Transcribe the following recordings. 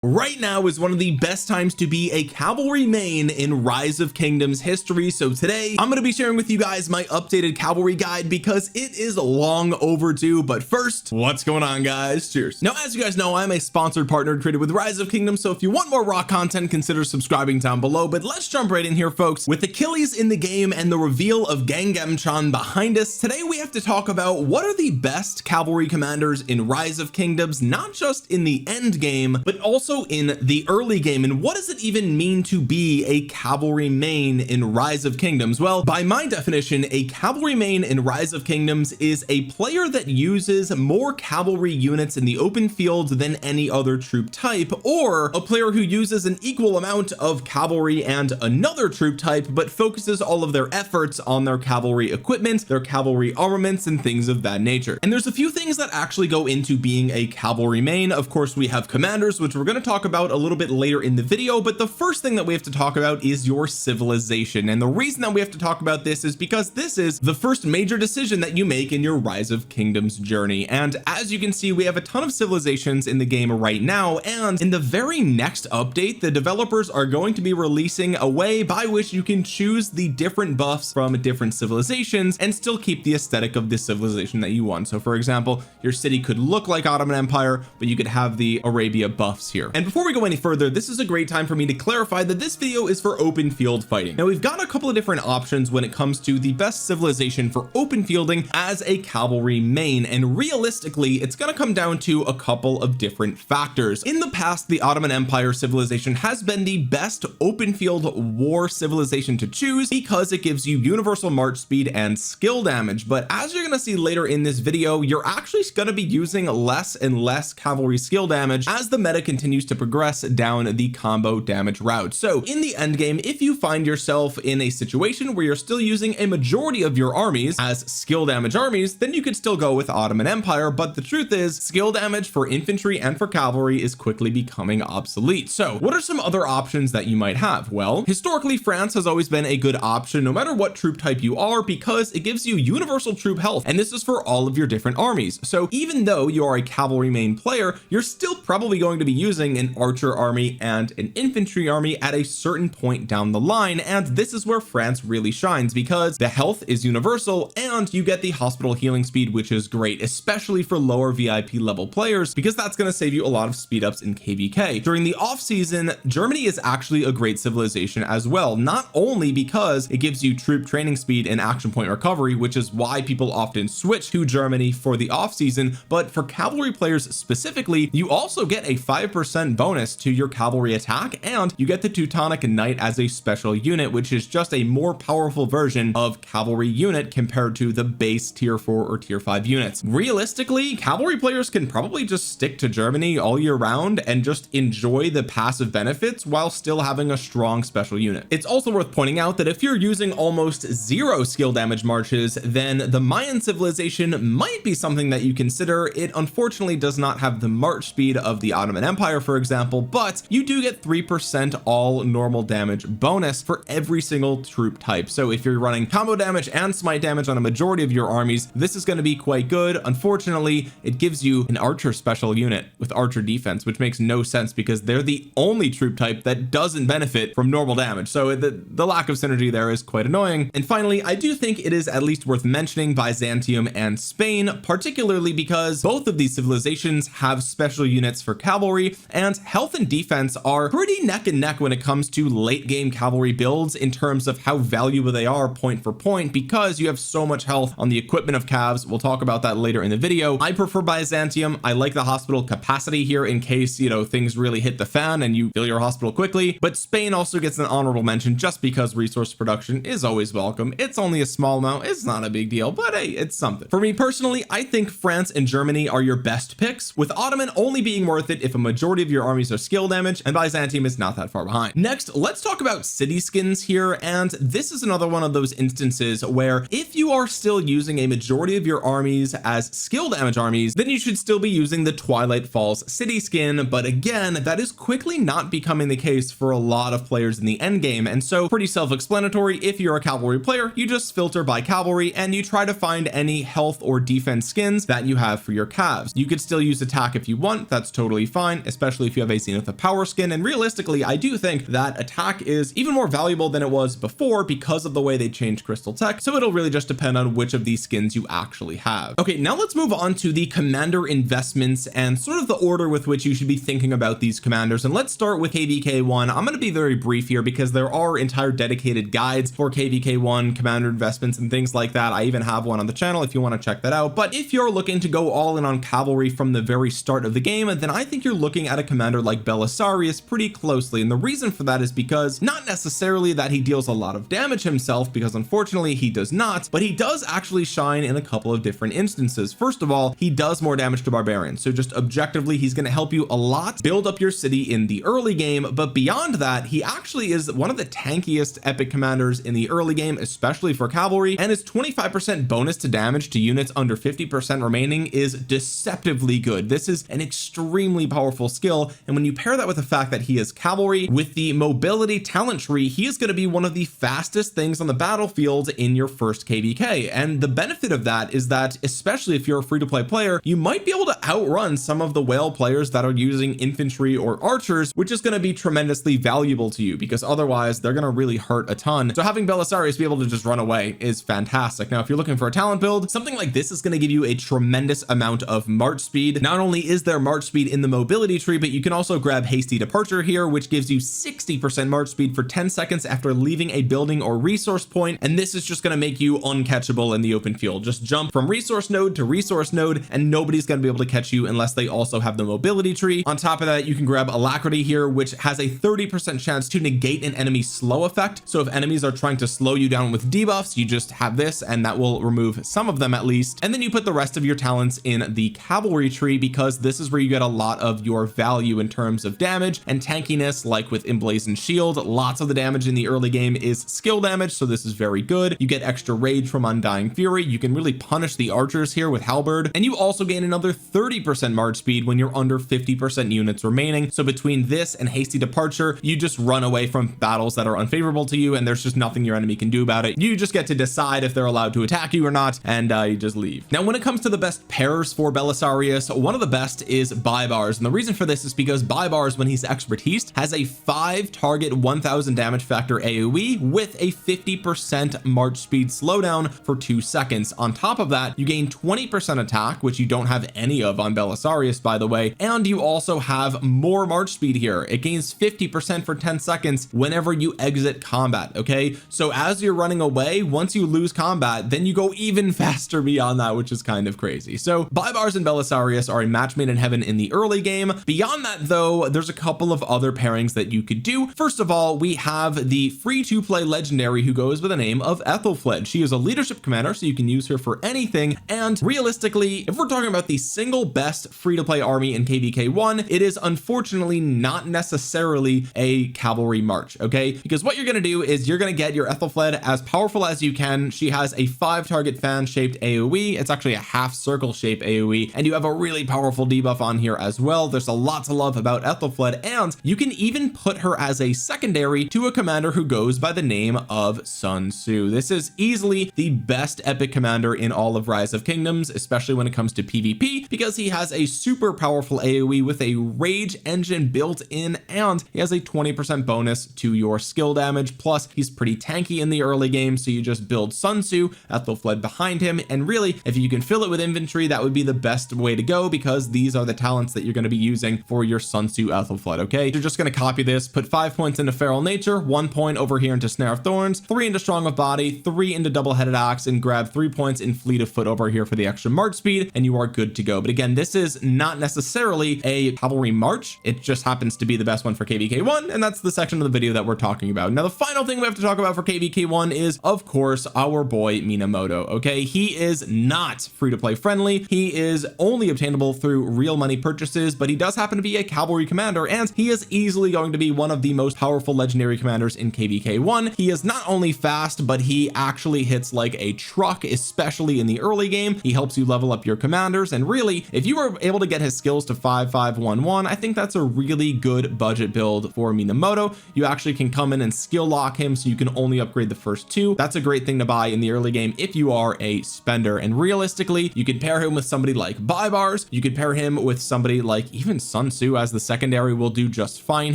Right now is one of the best times to be a cavalry main in Rise of Kingdoms history. So today I'm going to be sharing with you guys my updated cavalry guide because it is long overdue. But first, what's going on, guys? Cheers. Now, as you guys know, I'm a sponsored partner created with Rise of Kingdoms, so if you want more raw content, consider subscribing down below. But let's jump right in here, folks. With Achilles in the game and the reveal of Gangemchan behind us, today we have to talk about what are the best cavalry commanders in Rise of Kingdoms, not just in the end game, but also in the early game. And what does it even mean to be a cavalry main in Rise of Kingdoms? Well, by my definition, a cavalry main in Rise of Kingdoms is a player that uses more cavalry units in the open field than any other troop type, or a player who uses an equal amount of cavalry and another troop type but focuses all of their efforts on their cavalry equipment, their cavalry armaments, and things of that nature. And there's a few things that actually go into being a cavalry main. Of course, we have commanders, which we're going to talk about a little bit later in the video, but the first thing that we have to talk about is your civilization. And the reason that we have to talk about this is because this is the first major decision that you make in your Rise of Kingdoms journey. And as you can see, we have a ton of civilizations in the game right now, and in the very next update, the developers are going to be releasing a way by which you can choose the different buffs from different civilizations and still keep the aesthetic of the civilization that you want. So for example, your city could look like Ottoman Empire, but you could have the Arabia buffs here. And before we go any further, this is a great time for me to clarify that this video is for open field fighting. Now, we've got a couple of different options when it comes to the best civilization for open fielding as a cavalry main, and realistically it's going to come down to a couple of different factors. In the past, the Ottoman Empire civilization has been the best open field war civilization to choose because it gives you universal march speed and skill damage, but as you're going to see later in this video, you're actually going to be using less and less cavalry skill damage as the meta continues to progress down the combo damage route. So in the end game, if you find yourself in a situation where you're still using a majority of your armies as skill damage armies, then you could still go with Ottoman Empire. But the truth is, skill damage for infantry and for cavalry is quickly becoming obsolete. So what are some other options that you might have? Well, historically, France has always been a good option no matter what troop type you are, because it gives you universal troop health, and this is for all of your different armies. So even though you are a cavalry main player, you're still probably going to be using an archer army and an infantry army at a certain point down the line, and this is where France really shines because the health is universal and you get the hospital healing speed, which is great, especially for lower VIP level players, because that's going to save you a lot of speed ups in KVK. During the off season, Germany is actually a great civilization as well, not only because it gives you troop training speed and action point recovery, which is why people often switch to Germany for the off season, but for cavalry players specifically, you also get a 5% bonus to your cavalry attack, and you get the Teutonic Knight as a special unit, which is just a more powerful version of cavalry unit compared to the base tier 4 or tier 5 units. Realistically, cavalry players can probably just stick to Germany all year round and just enjoy the passive benefits while still having a strong special unit. It's also worth pointing out that if you're using almost zero skill damage marches, then the Mayan civilization might be something that you consider. It unfortunately does not have the march speed of the Ottoman Empire, for example, but you do get 3% all normal damage bonus for every single troop type. So if you're running combo damage and smite damage on a majority of your armies, this is going to be quite good. Unfortunately, it gives you an archer special unit with archer defense, which makes no sense because they're the only troop type that doesn't benefit from normal damage. So the lack of synergy there is quite annoying. And finally, I do think it is at least worth mentioning Byzantium and Spain, particularly because both of these civilizations have special units for cavalry, and health and defense are pretty neck and neck when it comes to late game cavalry builds in terms of how valuable they are point for point, because you have so much health on the equipment of calves. We'll talk about that later in the video. I prefer Byzantium. I like the hospital capacity here in case, you know, things really hit the fan and you fill your hospital quickly, but Spain also gets an honorable mention just because resource production is always welcome. It's only a small amount, it's not a big deal, but hey, it's something. For me personally, I think France and Germany are your best picks, with Ottoman only being worth it if a majority of your armies are skill damage, and Byzantium is not that far behind. Next, let's talk about city skins here, and this is another one of those instances where if you are still using a majority of your armies as skill damage armies, then you should still be using the Twilight Falls city skin, but again, that is quickly not becoming the case for a lot of players in the end game, and so pretty self-explanatory. If you're a cavalry player, you just filter by cavalry and you try to find any health or defense skins that you have for your calves. You could still use attack if you want, that's totally fine, especially especially if you have a Zenith of Power skin. And realistically, I do think that attack is even more valuable than it was before because of the way they changed crystal tech. So it'll really just depend on which of these skins you actually have. Okay, now let's move on to the commander investments and sort of the order with which you should be thinking about these commanders. And let's start with KVK1. I'm going to be very brief here because there are entire dedicated guides for KVK1 commander investments and things like that. I even have one on the channel if you want to check that out. But if you're looking to go all in on cavalry from the very start of the game, then I think you're looking at a commander like Belisarius pretty closely. And the reason for that is because not necessarily that he deals a lot of damage himself, because unfortunately he does not, but he does actually shine in a couple of different instances. First of all, he does more damage to barbarians, so just objectively he's going to help you a lot build up your city in the early game. But beyond that, he actually is one of the tankiest epic commanders in the early game, especially for cavalry, and his 25% bonus to damage to units under 50% remaining is deceptively good. This is an extremely powerful skill, and when you pair that with the fact that he is cavalry with the mobility talent tree, he is going to be one of the fastest things on the battlefield in your first KVK. And the benefit of that is that, especially if you're a free-to-play player, you might be able to outrun some of the whale players that are using infantry or archers, which is going to be tremendously valuable to you, because otherwise they're going to really hurt a ton. So having Belisarius be able to just run away is fantastic. Now if you're looking for a talent build, something like this is going to give you a tremendous amount of march speed. Not only is there march speed in the mobility tree, but you can also grab hasty departure here, which gives you 60% march speed for 10 seconds after leaving a building or resource point. And this is just going to make you uncatchable in the open field. Just jump from resource node to resource node and nobody's going to be able to catch you unless they also have the mobility tree. On top of that, you can grab alacrity here, which has a 30% chance to negate an enemy slow effect. So if enemies are trying to slow you down with debuffs, you just have this and that will remove some of them at least. And then you put the rest of your talents in the cavalry tree, because this is where you get a lot of your value in terms of damage and tankiness. Like with emblazoned shield, lots of the damage in the early game is skill damage, so this is very good. You get extra rage from undying fury. You can really punish the archers here with halberd, and you also gain another 30% march speed when you're under 50% units remaining. So between this and hasty departure, you just run away from battles that are unfavorable to you, and there's just nothing your enemy can do about it. You just get to decide if they're allowed to attack you or not, and you just leave. Now when it comes to the best pairs for Belisarius, one of the best is Baibars, and the reason for this is because Baibars, when he's expertised, has a 5 target 1000 damage factor AoE with a 50% march speed slowdown for 2 seconds. On top of that, you gain 20% attack, which you don't have any of on Belisarius, by the way, and you also have more march speed here. It gains 50% for 10 seconds whenever you exit combat. Okay, so as you're running away, once you lose combat, then you go even faster beyond that, which is kind of crazy. So Baibars and Belisarius are a match made in heaven in the early game. Beyond that though, there's a couple of other pairings that you could do. First of all, we have the free to play legendary who goes by the name of Ethelfled. She is a leadership commander, so you can use her for anything. And realistically, if we're talking about the single best free to play army in KVK1, it is unfortunately not necessarily a cavalry march. Okay, because what you're going to do is you're going to get your Ethelfled as powerful as you can. She has a 5 target fan shaped AoE. It's actually a half circle shape AoE, and you have a really powerful debuff on here as well. There's a lot to love about Ethelfled, and you can even put her as a secondary to a commander who goes by the name of Sun Tzu. This is easily the best epic commander in all of Rise of Kingdoms, especially when it comes to PvP, because he has a super powerful AoE with a rage engine built in, and he has a 20% bonus to your skill damage. Plus he's pretty tanky in the early game, so you just build Sun Tzu, Ethelfled behind him, and really if you can fill it with infantry, that would be the best way to go, because these are the talents that you're going to be using for your Sun Tzu Ethelfled. Okay, you're just going to copy this, put 5 points into Feral Nature, 1 point over here into Snare of Thorns, 3 into Strong of Body, 3 into Double-Headed Axe, and grab 3 points in Fleet of Foot over here for the extra march speed, and you are good to go. But again, this is not necessarily a cavalry march, it just happens to be the best one for KVK1, and that's the section of the video that we're talking about. Now the final thing we have to talk about for KVK1 is of course our boy Minamoto. Okay, he is not free to play friendly, he is only obtainable through real money purchases, but he does happen to be a cavalry commander, and he is easily going to be one of the most powerful legendary commanders in KVK1. He is not only fast, but he actually hits like a truck, especially in the early game. He helps you level up your commanders, and really if you are able to get his skills to 5-5-1-1, I think that's a really good budget build for Minamoto. You actually can come in and skill lock him, so you can only upgrade the first 2. That's a great thing to buy in the early game if you are a spender. And realistically, you could pair him with somebody like Baibars, you could pair him with somebody like even Sun Sun Tzu as the secondary will do just fine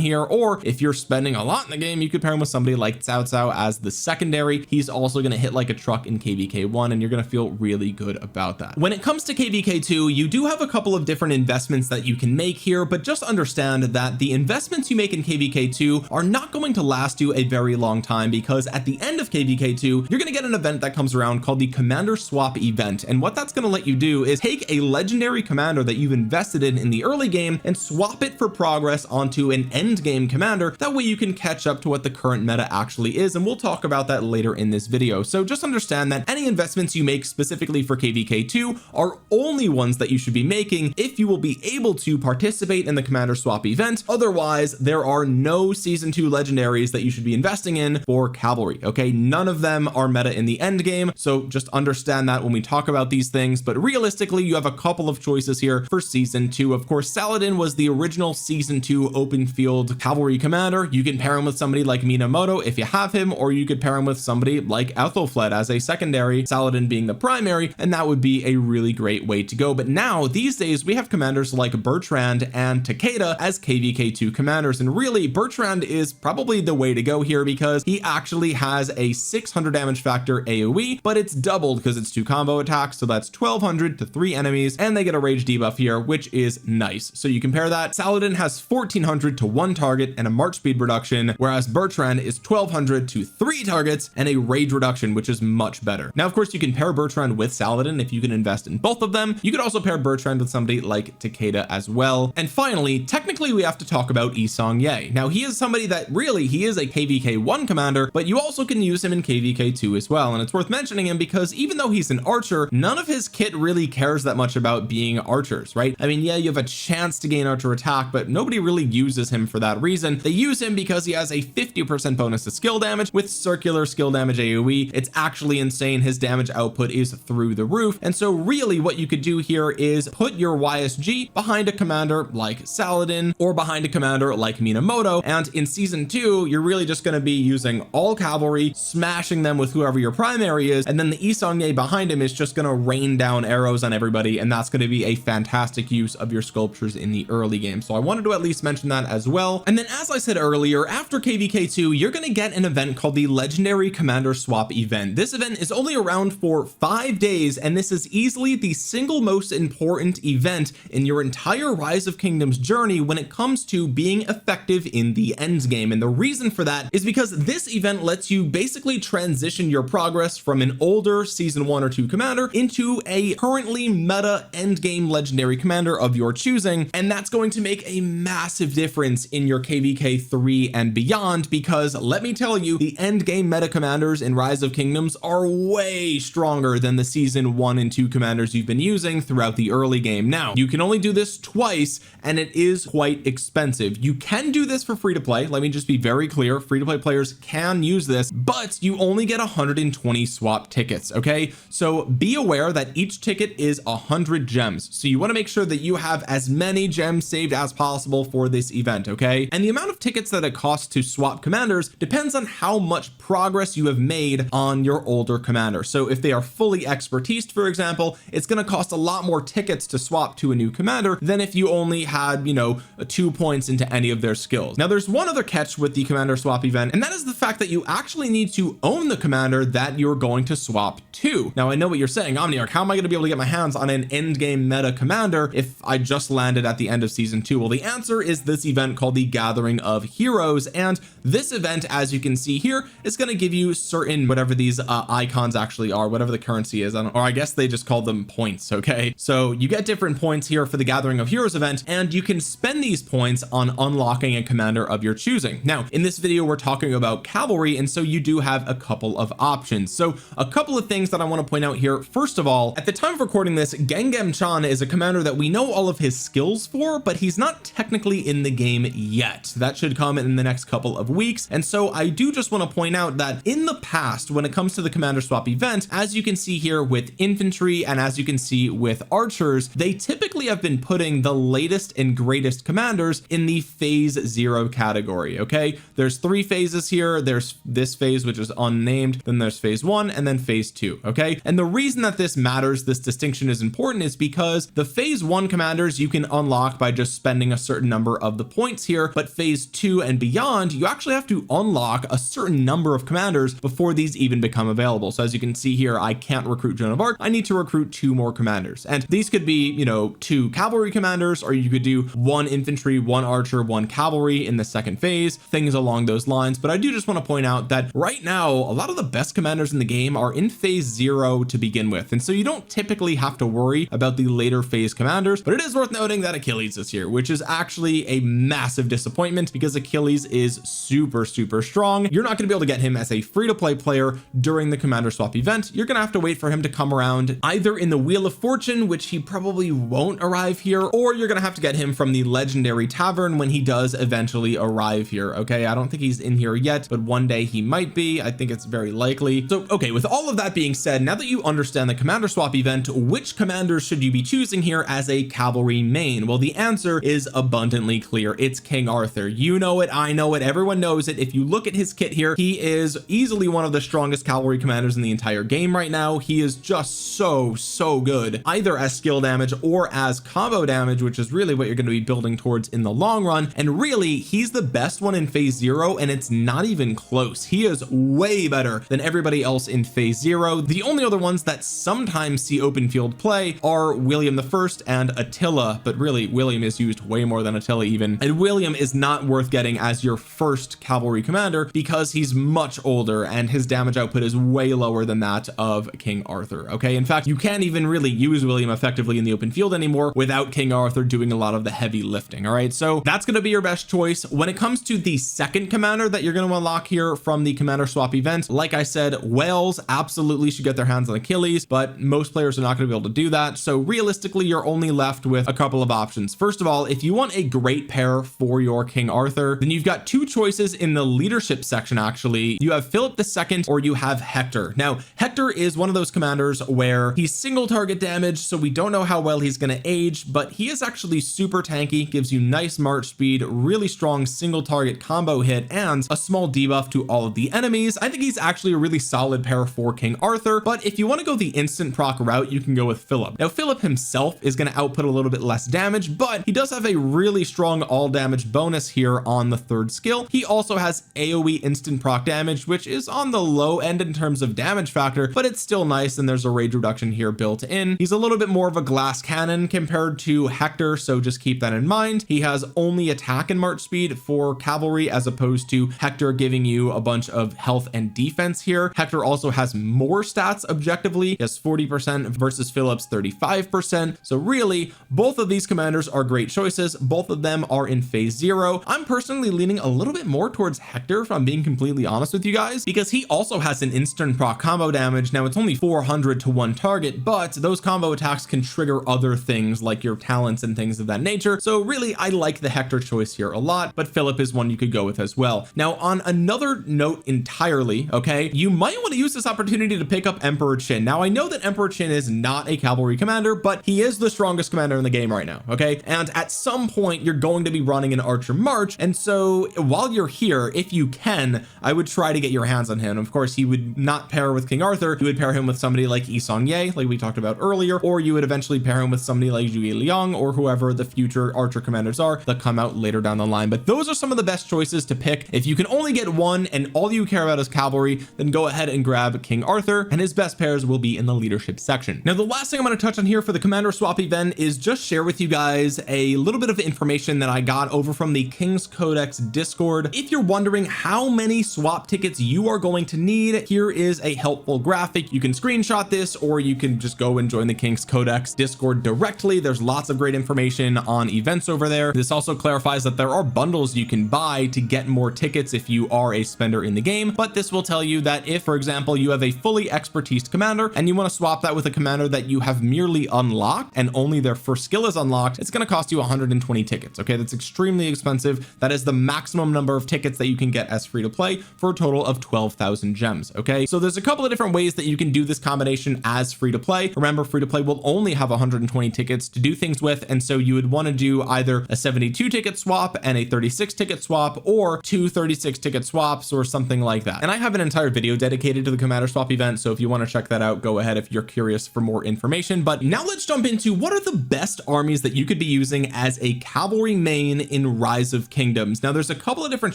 here, or if you're spending a lot in the game, you could pair him with somebody like Cao Cao as the secondary. He's also going to hit like a truck in KVK1, and you're going to feel really good about that. When it comes to KVK2, you do have a couple of different investments that you can make here, but just understand that the investments you make in KVK2 are not going to last you a very long time, because at the end of KVK2 you're going to get an event that comes around called the commander swap event, and what that's going to let you do is take a legendary commander that you've invested in the early game and swap it for progress onto an end game commander. That way you can catch up to what the current meta actually is, and we'll talk about that later in this video. So just understand that any investments you make specifically for KVK2 are only ones that you should be making if you will be able to participate in the commander swap event. Otherwise, there are no season 2 legendaries that you should be investing in for Cavalry. Okay, none of them are meta in the end game, so just understand that when we talk about these things. But realistically, you have a couple of choices here for season 2. Of course, Saladin was the original season 2 open field cavalry commander. You can pair him with somebody like Minamoto if you have him, or you could pair him with somebody like Ethelfled as a secondary, Saladin being the primary, and that would be a really great way to go. But now these days we have commanders like Bertrand and Takeda as KVK2 commanders, and really Bertrand is probably the way to go here because he actually has a 600 damage factor AoE, but it's doubled because it's 2 combo attacks, so that's 1200 to 3 enemies, and they get a rage debuff here, which is nice. So you compare that, Saladin has 1400 to 1 target and a march speed reduction, whereas Bertrand is 1200 to 3 targets and a rage reduction, which is much better. Now of course you can pair Bertrand with Saladin if you can invest in both of them. You could also pair Bertrand with somebody like Takeda as well. And finally, technically we have to talk about Seong-Gye. Now he is somebody that really, he is a KVK1 commander, but you also can use him in KVK2 as well, and it's worth mentioning him because even though he's an archer, none of his kit really cares that much about being archers, right? I mean, yeah, you have a chance to gain archer attack, but nobody really uses him for that reason. They use him because he has a 50% bonus to skill damage with circular skill damage AoE. It's actually insane. His damage output is through the roof, and so really what you could do here is put your YSG behind a commander like Saladin or behind a commander like Minamoto, and in season 2 you're really just going to be using all cavalry, smashing them with whoever your primary is, and then the Seong-Gye behind him is just going to rain down arrows on everybody, and that's going to be a fantastic use of your sculptures in the early game. So I wanted to at least mention that as well. And then as I said earlier, after KVK2 you're going to get an event called the legendary commander swap event. This event is only around for 5 days, and this is easily the single most important event in your entire Rise of Kingdoms journey when it comes to being effective in the end game. And the reason for that is because this event lets you basically transition your progress from an older season 1 or 2 commander into a currently meta end game legendary commander of your choosing, and that's going to make a massive difference in your KVK3 and beyond, because let me tell you, the end game meta commanders in Rise of Kingdoms are way stronger than the season 1 and 2 commanders you've been using throughout the early game. Now you can only do this twice, and it is quite expensive. You can do this for free to play. Let me just be very clear, free to play players can use this, but you only get 120 swap tickets. Okay, so be aware that each ticket is 100 gems, so you want to make sure that you have as many gems saved as possible for this event. Okay, and the amount of tickets that it costs to swap commanders depends on how much progress you have made on your older commander. So if they are fully expertised, for example, it's going to cost a lot more tickets to swap to a new commander than if you only had, you know, 2 points into any of their skills. Now there's one other catch with the commander swap event, and that is the fact that you actually need to own the commander that you're going to swap to. Now I know what you're saying, Omniarch, how am I going to be able to get my hands on an end game meta commander if I just landed at the end of season 2? Well, the answer is this event called the Gathering of Heroes, and this event, as you can see here, is going to give you certain whatever these icons actually are, whatever the currency is, or I guess they just call them points. Okay, so you get different points here for the Gathering of Heroes event, and you can spend these points on unlocking a commander of your choosing. Now in this video we're talking about cavalry, and so you do have a couple of options. So a couple of things that I want to point out here. First of all, at the time of recording this, Gengem Chan is a commander that we know all of his skills for, but he's not technically in the game yet. That should come in the next couple of weeks, and so I do just want to point out that in the past, when it comes to the commander swap event, as you can see here with infantry and as you can see with archers, they typically have been putting the latest and greatest commanders in the phase 0 category. Okay, there's 3 phases here. There's this phase, which is unnamed, then there's phase 1, and then phase 2. Okay, and the reason that this matters, this distinction is important, is because the phase 1 commanders you can unlock unlock by just spending a certain number of the points here, but phase 2 and beyond, you actually have to unlock a certain number of commanders before these even become available. So as you can see here, I can't recruit Joan of Arc. I need to recruit 2 more commanders, and these could be, you know, 2 cavalry commanders, or you could do 1 infantry, 1 archer, 1 cavalry in the second phase, things along those lines. But I do just want to point out that right now a lot of the best commanders in the game are in phase 0 to begin with, and so you don't typically have to worry about the later phase commanders. But it is worth noting that Achilles is here, which is actually a massive disappointment because Achilles is super strong. You're not going to be able to get him as a free-to-play player during the commander swap event. You're going to have to wait for him to come around either in the Wheel of Fortune, which he probably won't arrive here, or you're going to have to get him from the legendary tavern when he does eventually arrive here. Okay, I don't think he's in here yet, but one day he might be. I think it's very likely. So okay, with all of that being said, now that you understand the commander swap event, which commanders should you be choosing here as a cavalry main? Well, the answer is abundantly clear. It's King Arthur. You know it, I know it, everyone knows it. If you look at his kit here, he is easily one of the strongest cavalry commanders in the entire game right now. He is just so good, either as skill damage or as combo damage, which is really what you're going to be building towards in the long run. And really, he's the best one in phase 0, and it's not even close. He is way better than everybody else in phase 0. The only other ones that sometimes see open field play are William I and Attila, but really William is used way more than Attila even, and William is not worth getting as your first cavalry commander because he's much older and his damage output is way lower than that of King Arthur. Okay, in fact, you can't even really use William effectively in the open field anymore without King Arthur doing a lot of the heavy lifting. All right, so that's going to be your best choice. When it comes to the second commander that you're going to unlock here from the commander swap event, like I said, Wales absolutely should get their hands on Achilles, but most players are not going to be able to do that. So realistically, you're only left with a couple of options. First of all, if you want a great pair for your King Arthur, then you've got 2 choices in the leadership section. Actually, you have Philip II or you have Hector. Now Hector is one of those commanders where he's single target damage, so we don't know how well he's going to age, but he is actually super tanky, gives you nice march speed, really strong single target combo hit, and a small debuff to all of the enemies. I think he's actually a really solid pair for King Arthur. But if you want to go the instant proc route, you can go with Philip. Now Philip himself is going to output a little bit less damage, but he does have a really strong all damage bonus here on the 3rd skill. He also has AoE instant proc damage, which is on the low end in terms of damage factor, but it's still nice, and there's a rage reduction here built in. He's a little bit more of a glass cannon compared to Hector, so just keep that in mind. He has only attack and march speed for cavalry as opposed to Hector giving you a bunch of health and defense here. Hector also has more stats objectively. He has 40% versus Philip's 35%. So really, both of these commanders are great choices. Both of them are in phase 0. I'm personally leaning a little bit more towards Hector, if I'm being completely honest with you guys, because he also has an instant proc combo damage. Now it's only 400 to 1 target, but those combo attacks can trigger other things like your talents and things of that nature. So really, I like the Hector choice here a lot, but Philip is one you could go with as well. Now on another note entirely, okay, you might want to use this opportunity to pick up Emperor Qin. Now I know that Emperor Qin is not a cavalry commander, but he is the strongest commander in the game right now. Okay, and at some point you're going to be running an archer march, and so while you're here, if you can, I would try to get your hands on him. Of course, he would not pair with King Arthur. You would pair him with somebody like Seong-Gye, like we talked about earlier, or you would eventually pair him with somebody like Zhuge Liang or whoever the future archer commanders are that come out later down the line. But those are some of the best choices to pick. If you can only get one and all you care about is cavalry, then go ahead and grab King Arthur, and his best pairs will be in the leadership section. Now the last thing I'm going to touch on here for the commander swap event is just share with you guys a little bit of information that I got over from the King's Codex Discord. If you're wondering how many swap tickets you are going to need, here is a helpful graphic. You can screenshot this, or you can just go and join the King's Codex Discord directly. There's lots of great information on events over there. This also clarifies that there are bundles you can buy to get more tickets if you are a spender in the game, but this will tell you that if, for example, you have a fully expertise commander and you want to swap that with a commander that you have merely unlocked and only their first skill is unlocked, it's going to cost you 120 tickets. Okay, that's extremely expensive. That is the maximum number of tickets that you can get as free to play for a total of 12,000 gems. Okay, so there's a couple of different ways that you can do this combination as free to play. Remember, free to play will only have 120 tickets to do things with, and so you would want to do either a 72 ticket swap and a 36 ticket swap, or 2 36 ticket swaps or something like that. And I have an entire video dedicated to the commander swap event, so if you want to check that out, go ahead if you're curious for more information. But now let's jump into what are the best armies that you could be using as a cavalry main in Rise of Kingdoms. Now there's a couple of different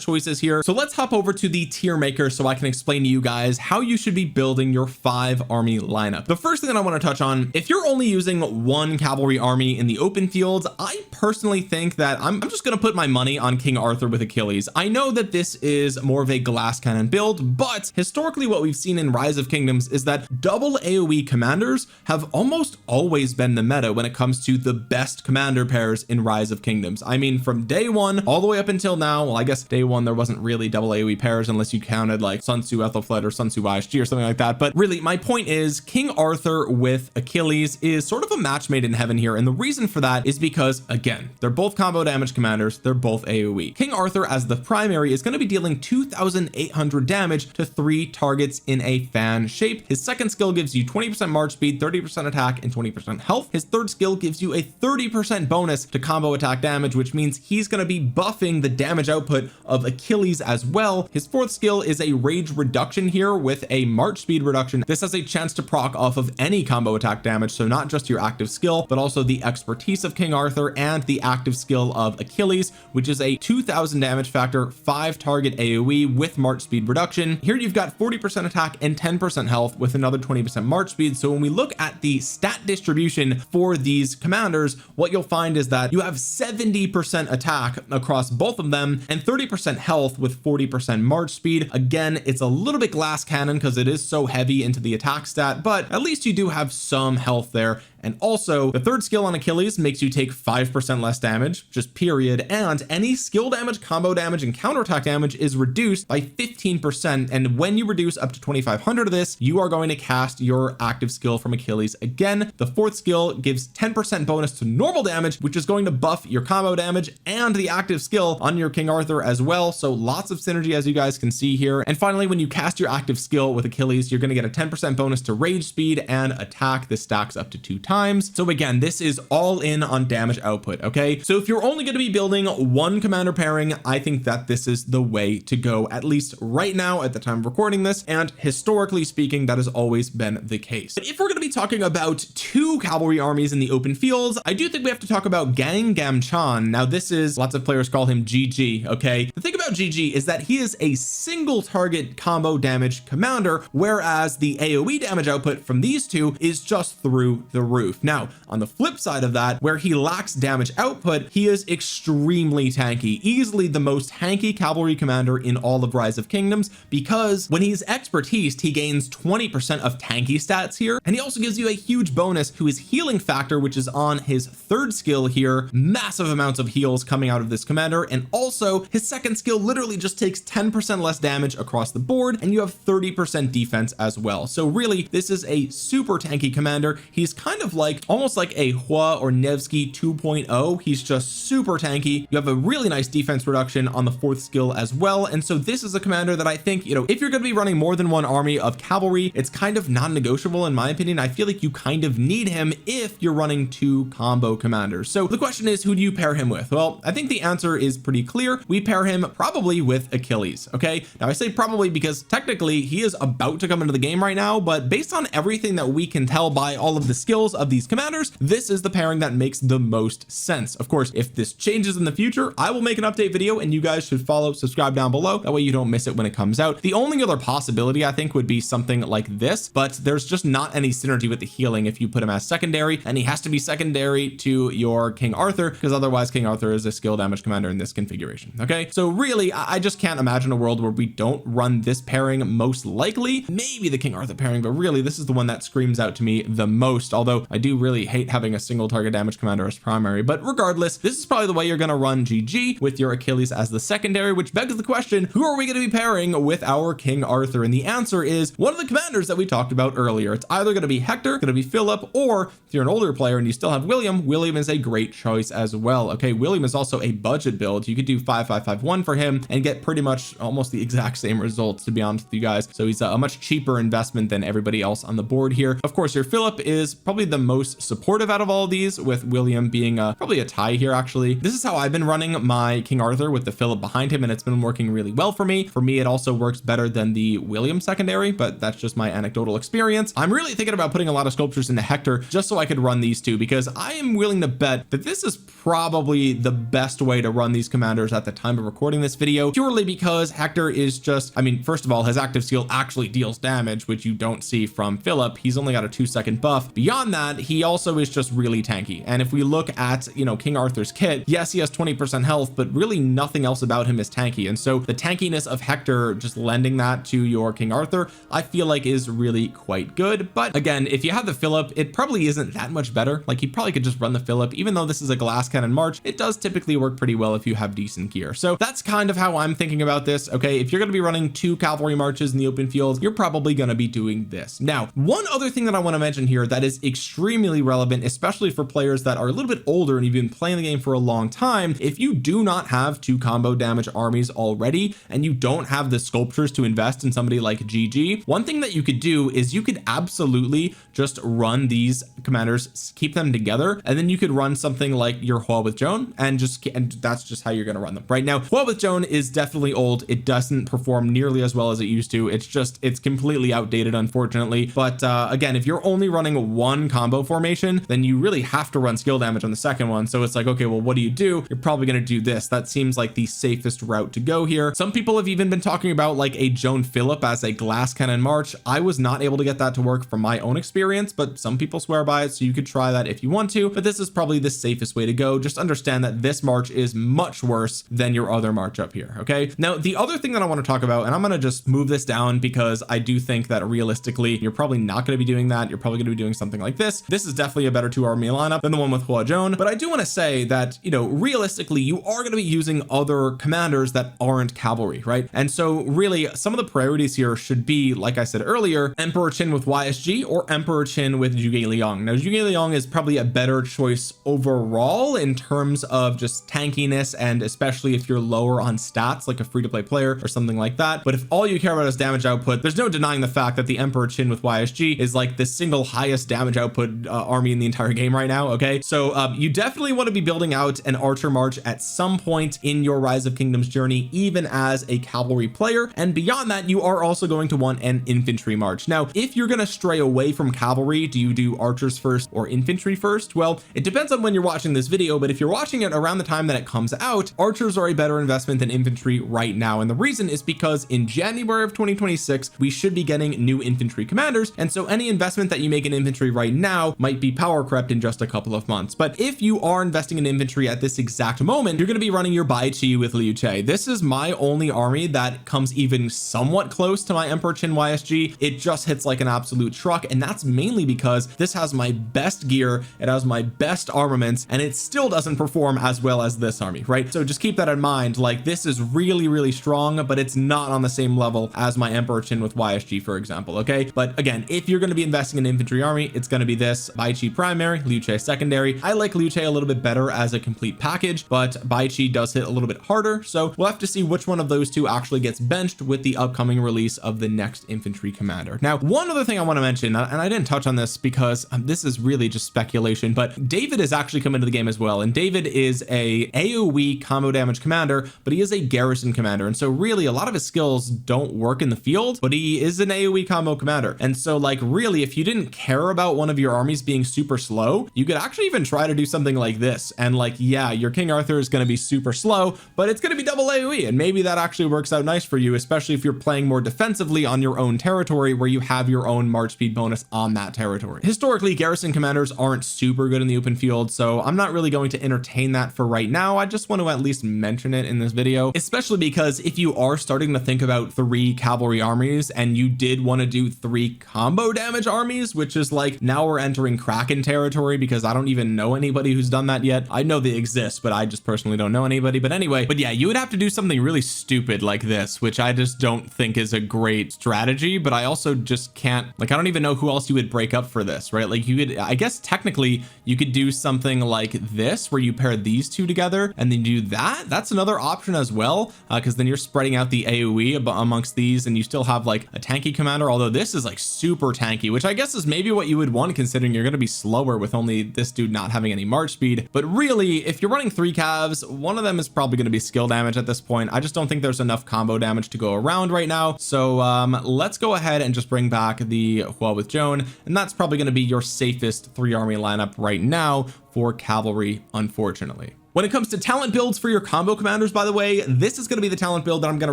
choices here, so let's hop over to the tier maker so I can explain to you guys how you should be building your 5 army lineup. The first thing that I want to touch on, if you're only using one cavalry army in the open fields, I personally think that I'm just going to put my money on King Arthur with Achilles. I know that this is more of a glass cannon build, but historically what we've seen in Rise of Kingdoms is that double AoE commanders have almost always been the meta when it comes to the best commander pairs in Rise of Kingdoms. I mean, from day one all the way up until now, well, I guess day one there wasn't really double AoE pairs unless you counted like Sun Tzu Ethelflaed or Sun Tzu ISG or something like that, but really my point is King Arthur with Achilles is sort of a match made in heaven here, and the reason for that is because again, they're both combo damage commanders, they're both AoE. King Arthur as the primary is going to be dealing 2,800 damage to 3 targets in a fan shape. His second skill gives you 20% march speed, 30% attack, and 20% health. His third skill gives you a 30% bonus to combo attack damage, which means he's going to be buffing the damage output of Achilles as well. His fourth skill is a rage reduction here with a march speed reduction. This has a chance to proc off of any combo attack damage, so not just your active skill but also the expertise of King Arthur and the active skill of Achilles, which is a 2,000 damage factor, 5 target AoE with march speed reduction. Here you've got 40% attack and 10% health with another 20% march speed. So when we look at the stat distribution for these commanders, what you'll find is that you have 70% attack across both of them and 30% health with 40% march speed. Again, it's a little bit glass cannon because it is so heavy into the attack stat, but at least you do have some health there. And also the third skill on Achilles makes you take 5% less damage, just period, and any skill damage, combo damage, and counterattack damage is reduced by 15%. And when you reduce up to 2,500 of this, you are going to cast your active skill from Achilles again. The fourth skill gives 10% bonus to normal damage, which is going to buff your combo damage and the active skill on your King Arthur as well. So lots of synergy, as you guys can see here. And finally, when you cast your active skill with Achilles, you're going to get a 10% bonus to rage speed and attack. This stacks up to 2 times. So again, this is all in on damage output. Okay, so if you're only going to be building one commander pairing, I think that this is the way to go, at least right now at the time of recording this, and historically speaking that has always been the case. But if we're going to be talking about 2 cavalry armies in the open fields, I do think we have to talk about Gang Gamchan. Now this is, lots of players call him GG. Okay, the thing about GG is that he is a single target combo damage commander, whereas the AoE damage output from these two is just through the roof. Now on the flip side of that, where he lacks damage output, he is extremely tanky, easily the most tanky cavalry commander in all of Rise of Kingdoms, because when he's expertise he gains 20% of tanky stats here, and he also gives you a huge bonus to his healing factor, which is on his third skill here. Massive amounts of heals coming out of this commander, and also his second skill literally just takes 10% less damage across the board, and you have 30% defense as well. So really this is a super tanky commander. He's kind of like almost like a Hua or Nevsky 2.0. He's just super tanky. You have a really nice defense reduction on the fourth skill as well, and so this is a commander that I think, you know, if you're going to be running more than one army of cavalry, it's kind of non-negotiable in my opinion. I feel like you kind of need him if you're running 2 combo commanders. So the question is, who do you pair him with? Well, I think the answer is pretty clear. We pair him probably with Achilles. Okay, now I say probably because technically he is about to come into the game right now, but based on everything that we can tell by all of the skills of these commanders, this is the pairing that makes the most sense. Of course, if this changes in the future, I will make an update video and you guys should follow, subscribe down below, that way you don't miss it when it comes out. The only other possibility I think would be something like this, but there's just not any synergy with the healing if you put him as secondary, and he has to be secondary to your King Arthur, because otherwise King Arthur is a skill damage commander in this configuration. Okay, so really I just can't imagine a world where we don't run this pairing. Most likely maybe the King Arthur pairing, but really this is the one that screams out to me the most, although I do really hate having a single target damage commander as primary. But regardless, this is probably the way you're going to run GG, with your Achilles as the secondary, which begs the question, who are we going to be pairing with our King Arthur? And the answer is one of the commanders that we talked about earlier. It's either going to be Hector, going to be Philip, or if you're an older player and you still have William is a great choice as well. Okay, William is also a budget build. You could do 5-5-5-1 for him and get pretty much almost the exact same results, to be honest with you guys. So he's a much cheaper investment than everybody else on the board here. Of course, your Philip is probably the most supportive out of all of these, with William being probably a tie here. Actually, this is how I've been running my King Arthur, with the Philip behind him, and it's been working really well for me. It also works better than the William secondary, but that's just my anecdotal experience. I'm really thinking about putting a lot of sculptures into Hector just so I could run these two, because I am willing to bet that this is probably the best way to run these commanders at the time of recording this video, purely because Hector is just, I mean, first of all, his active skill actually deals damage, which you don't see from Philip. He's only got a 2-second buff. Beyond that, he also is just really tanky. And if we look at, you know, King Arthur's kit, yes, he has 20% health, but really nothing else about him is tanky. And so the tankiness of Hector, just lending that to your King Arthur, I feel like is really quite good. But again, if you have the Philip, it probably isn't that much better. Like, he probably could just run the Philip. Even though this is a glass cannon march, it does typically work pretty well if you have decent gear. So that's kind of how I'm thinking about this. Okay, if you're going to be running 2 cavalry marches in the open field, you're probably going to be doing this. Now, one other thing that I want to mention here that is extremely relevant, especially for players that are a little bit older and you've been playing the game for a long time, if you do not have 2 combo damage armies already and you don't have the sculptures to invest in somebody like GG, one thing that you could do is you could absolutely just run these commanders, keep them together, and then you could run something like your Hua with Joan, and that's just how you're going to run them. Right now, Hua with Joan is definitely old. It doesn't perform nearly as well as it used to. It's completely outdated, unfortunately. But again, if you're only running 1 combo formation, then you really have to run skill damage on the second one. So it's like, okay, well, what do? You're probably going to do this. That seems like the safest route to go here. Some people have even been talking about like a Joan Philip as a glass cannon march. I was not able to get that to work from my own experience, but some people swear by it, so you could try that if you want to. But this is probably the safest way to go. Just understand that this march is much worse than your other march up here. Okay, now the other thing that I want to talk about, and I'm going to just move this down because I do think that realistically you're probably not going to be doing that. You're probably going to be doing something like this. This is definitely a better 2 army lineup than the one with Hua Joan, but I do want to say that, you know, realistically you are going to be using other commanders that aren't cavalry, right? And so really some of the priorities here should be, like I said earlier, Emperor Qin with YSG or Emperor Qin with Zhuge Liang. Now Zhuge Liang is probably a better choice overall in terms of just tankiness, and especially if you're lower on stats like a free-to-play player or something like that. But if all you care about is damage output, there's no denying the fact that the Emperor Qin with YSG is like the single highest damage output army in the entire game right now. Okay, so you definitely want to be building out an archer march at some point in your Rise of Kingdoms journey, even as a cavalry player. And beyond that, you are also going to want an infantry march. Now, if you're going to stray away from cavalry, do you do archers first or infantry first? Well, it depends on when you're watching this video, but if you're watching it around the time that it comes out, archers are a better investment than infantry right now. And the reason is because in January of 2026, we should be getting new infantry commanders. And so any investment that you make in infantry right now might be power crept in just a couple of months. But if you are investing in infantry at this exact moment, you're going to be running your Bai Qi with Liu Che. This is my only army that comes even somewhat close to my Emperor Qin YSG. It just hits like an absolute truck, and that's mainly because this has my best gear, it has my best armaments, and it still doesn't perform as well as this army, right? So just keep that in mind. Like, this is really strong, but it's not on the same level as my Emperor Qin with YSG, for example. Okay, but again, if you're going to be investing in an infantry army, it's going to be this: Bai Qi primary, Liu Che secondary. I like Liu Che a little bit better as a complete package, but Bai Qi does hit a little bit harder, so we'll have to see which one of those two actually gets benched with the upcoming release of the next infantry commander. Now, one other thing I want to mention, and I didn't touch on this because this is really just speculation, but David has actually come into the game as well, and David is a AoE combo damage commander, but he is a garrison commander, and so really a lot of his skills don't work in the field, but he is an AoE combo commander. And so like, really, if you didn't care about one of your armies being super slow, you could actually even try to do something like this, and like, yeah, your King Arthur is going to be super slow, but it's going to be double AoE, and maybe that actually works out nice for you, especially if you're playing more defensively on your own territory where you have your own march speed bonus on that territory. Historically, garrison commanders aren't super good in the open field, so I'm not really going to entertain that for right now. I just want to at least mention it in this video, especially because if you are starting to think about 3 cavalry armies and you did want to do 3 combo damage armies, which is like, now we're entering Kraken territory, because I don't even know anybody who's done that yet. I know they exist, but I just personally don't know anybody. But anyway, but yeah, you would have to do something really stupid like this, which I just don't think is a great strategy. But I also just can't, like, I don't even know who else you would break up for this, right? Like, you could, I guess technically you could do something like this where you pair these two together and then do that. That's another option as well, because then you're spreading out the AoE amongst these, and you still have like a tanky commander, although this is like super tanky, which I guess is maybe what you would want, considering you're going to be slower with only this dude not having any march speed. But really, if you're running 3 cavs, one of them is probably going to be skill damage at this point. I just don't think there's enough combo damage to go around right now. So let's go ahead and just bring back the Hua with Joan, and that's probably going to be your safest 3 army lineup right now for cavalry, unfortunately. When it comes to talent builds for your combo commanders, by the way, this is going to be the talent build that I'm going to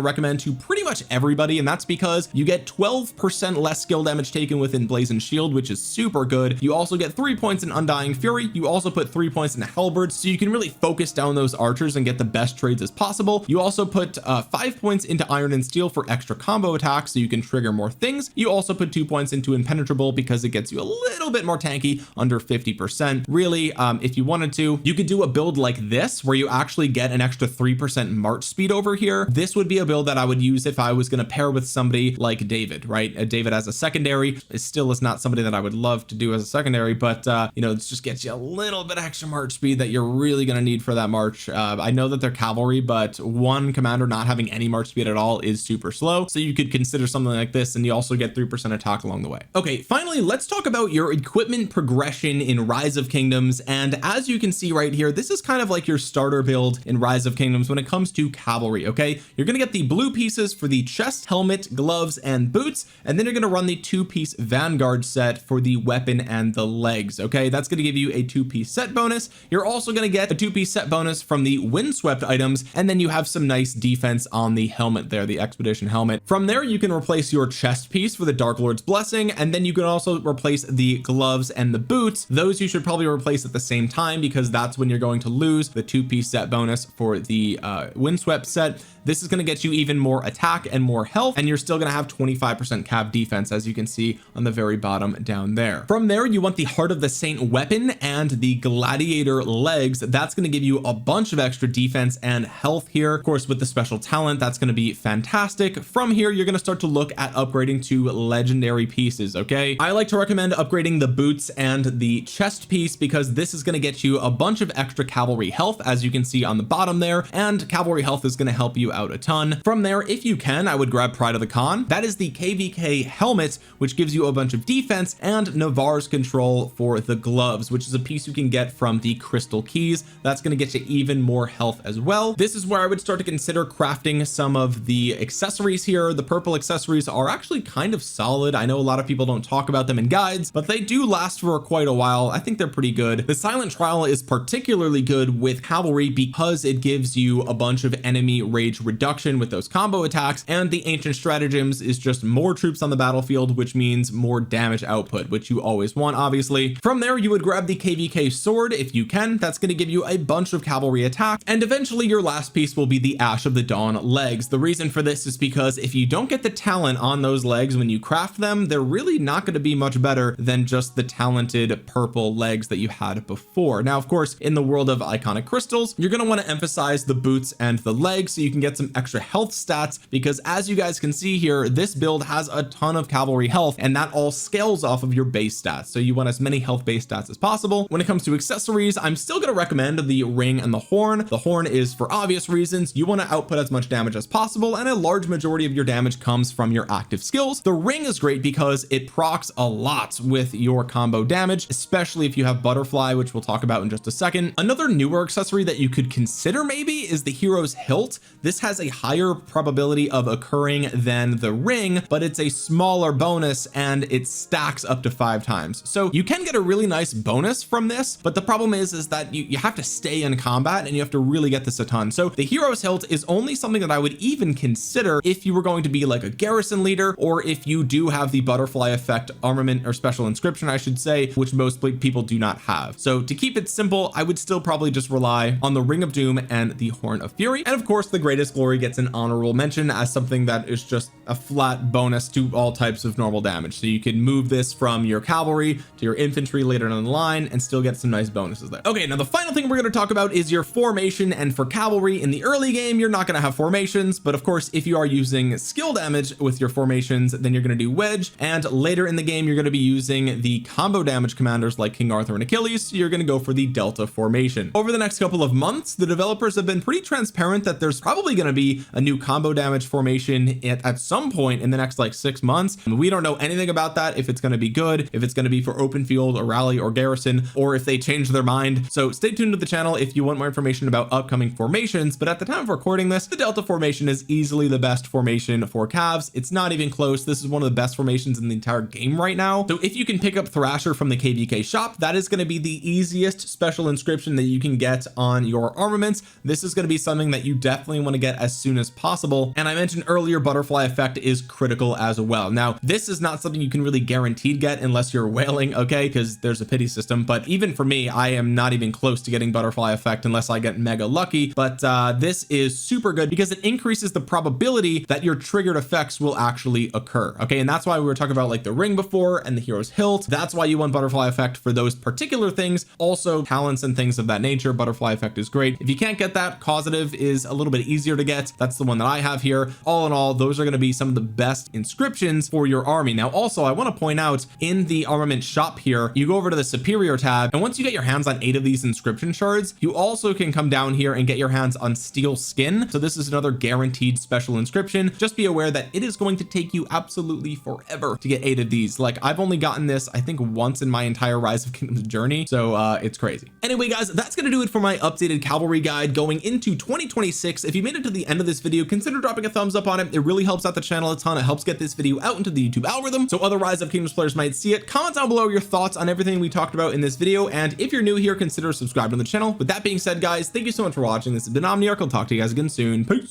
recommend to pretty much everybody, and that's because you get 12% less skill damage taken within Blazing Shield, which is super good. You also get 3 points in Undying Fury. You also put 3 points in Halberds, so you can really focus down those archers and get the best trades as possible. You also put 5 points into Iron and Steel for extra combo attacks, so you can trigger more things. You also put 2 points into Impenetrable because it gets you a little bit more tanky, under 50%. Really, if you wanted to, you could do a build like this where you actually get an extra 3% march speed over here. This would be a build that I would use if I was going to pair with somebody like David, right? David as a secondary is not somebody that I would love to do as a secondary, but you know, this just gets you a little bit extra march speed that you're really going to need for that march. I know that they're cavalry, but one commander not having any march speed at all is super slow, so you could consider something like this, and you also get 3% attack along the way. Okay, finally, let's talk about your equipment progression in Rise of Kingdoms. And as you can see right here, this is kind of like your starter build in Rise of Kingdoms when it comes to cavalry. Okay, you're going to get the blue pieces for the chest, helmet, gloves, and boots, and then you're going to run the 2-piece Vanguard set for the weapon and the legs. Okay, that's going to give you a 2-piece set bonus. You're also going to get a 2-piece set bonus from the windswept items, and then you have some nice defense on the helmet there, the expedition helmet. From there, you can replace your chest piece for the Dark Lord's blessing, and then you can also replace the gloves and the boots. Those you should probably replace at the same time, because that's when you're going to lose the 2-piece set bonus for the windswept set. This is going to get you even more attack and more health, and you're still going to have 25% cav defense, as you can see on the very bottom down there. From there, you want the Heart of the Saint weapon and the Gladiator legs. That's going to give you a bunch of extra defense and health here. Of course, with the special talent, that's going to be fantastic. From here, you're going to start to look at upgrading to legendary pieces. Okay, I like to recommend upgrading the boots and the chest piece, because this is going to get you a bunch of extra cavalry health, as you can see on the bottom there, and cavalry health is going to help you out a ton. From there, if you can, I would grab Pride of the Khan. That is the KVK helmet, which gives you a bunch of defense, and Navarre's control for the gloves, which is a piece you can get from the crystal keys. That's going to get you even more health as well. This is where I would start to consider crafting some of the accessories here. The purple accessories are actually kind of solid. I know a lot of people don't talk about them in guides, but they do last for quite a while. I think they're pretty good. The Silent Trial is particularly good with cavalry because it gives you a bunch of enemy rage reduction with those combo attacks, and the Ancient Stratagems is just more troops on the battlefield, which means more damage output, which you always want, obviously. From there, you would grab the KVK sword if you can. That's going to give you a bunch of cavalry attack, and eventually your last piece will be the Ash of the Dawn legs. The reason for this is because if you don't get the talent on those legs when you craft them, they're really not going to be much better than just the talented purple legs that you had before. Now, of course, in the world of iconic crystals, you're going to want to emphasize the boots and the legs so you can get some extra health stats, because as you guys can see here, this build has a ton of cavalry health, and that all scales off of your base stats, so you want as many health base stats as possible. When it comes to accessories, I'm still going to recommend the ring and the horn. The horn is for obvious reasons. You want to output as much damage as possible, and a large majority of your damage comes from your active skills. The ring is great because it procs a lot with your combo damage, especially if you have butterfly, which we'll talk about in just a second. Another newer accessory that you could consider maybe is the hero's hilt. This has a higher probability of occurring than the ring, but it's a smaller bonus, and it stacks up to 5 times, so you can get a really nice bonus from this. But the problem is that you have to stay in combat, and you have to really get this a ton. So the hero's hilt is only something that I would even consider if you were going to be like a garrison leader, or if you do have the butterfly effect armament, or special inscription I should say, which most people do not have. So to keep it simple, I would still probably just rely on the Ring of Doom and the Horn of Fury. And of course, the Greatest Glory gets an honorable mention as something that is just a flat bonus to all types of normal damage, so you can move this from your cavalry to your infantry later down the line and still get some nice bonuses there. Okay, now the final thing we're going to talk about is your formation. And for cavalry in the early game, you're not going to have formations, but of course, if you are using skill damage with your formations, then you're going to do wedge, and later in the game you're going to be using the combo damage commanders like King Arthur and Achilles, so you're going to go for the Delta formation. Over the next couple of months, the developers have been pretty transparent that there's probably going to be a new combo damage formation at some some point in the next like 6 months. We don't know anything about that, if it's going to be good, if it's going to be for open field or rally or garrison, or if they change their mind. So stay tuned to the channel if you want more information about upcoming formations. But at the time of recording this, the Delta formation is easily the best formation for Cavs. It's not even close. This is one of the best formations in the entire game right now. So if you can pick up Thrasher from the KVK shop, that is going to be the easiest special inscription that you can get on your armaments. This is going to be something that you definitely want to get as soon as possible. And I mentioned earlier, butterfly effect is critical as well. Now, this is not something you can really guaranteed get unless you're whaling, okay, because there's a pity system. But even for me, I am not even close to getting butterfly effect unless I get mega lucky. But this is super good because it increases the probability that your triggered effects will actually occur. Okay, and that's why we were talking about like the ring before and the hero's hilt. That's why you want butterfly effect for those particular things. Also talents and things of that nature, butterfly effect is great. If you can't get that, causative is a little bit easier to get. That's the one that I have here. All in all, those are going to be some of the best inscriptions for your army. Now also, I want to point out in the armament shop here, you go over to the superior tab, and once you get your hands on 8 of these inscription shards, you also can come down here and get your hands on steel skin. So this is another guaranteed special inscription. Just be aware that it is going to take you absolutely forever to get 8 of these. Like, I've only gotten this I think once in my entire Rise of Kingdoms journey, so it's crazy. Anyway guys, that's gonna do it for my updated cavalry guide going into 2026. If you made it to the end of this video, consider dropping a thumbs up on it. It really helps out the channel a ton. It helps get this video out into the YouTube algorithm so other Rise of Kingdoms players might see it. Comment down below your thoughts on everything we talked about in this video, and if you're new here, consider subscribing to the channel. With that being said guys, thank you so much for watching. This has been Omniarch. I'll talk to you guys again soon. Peace.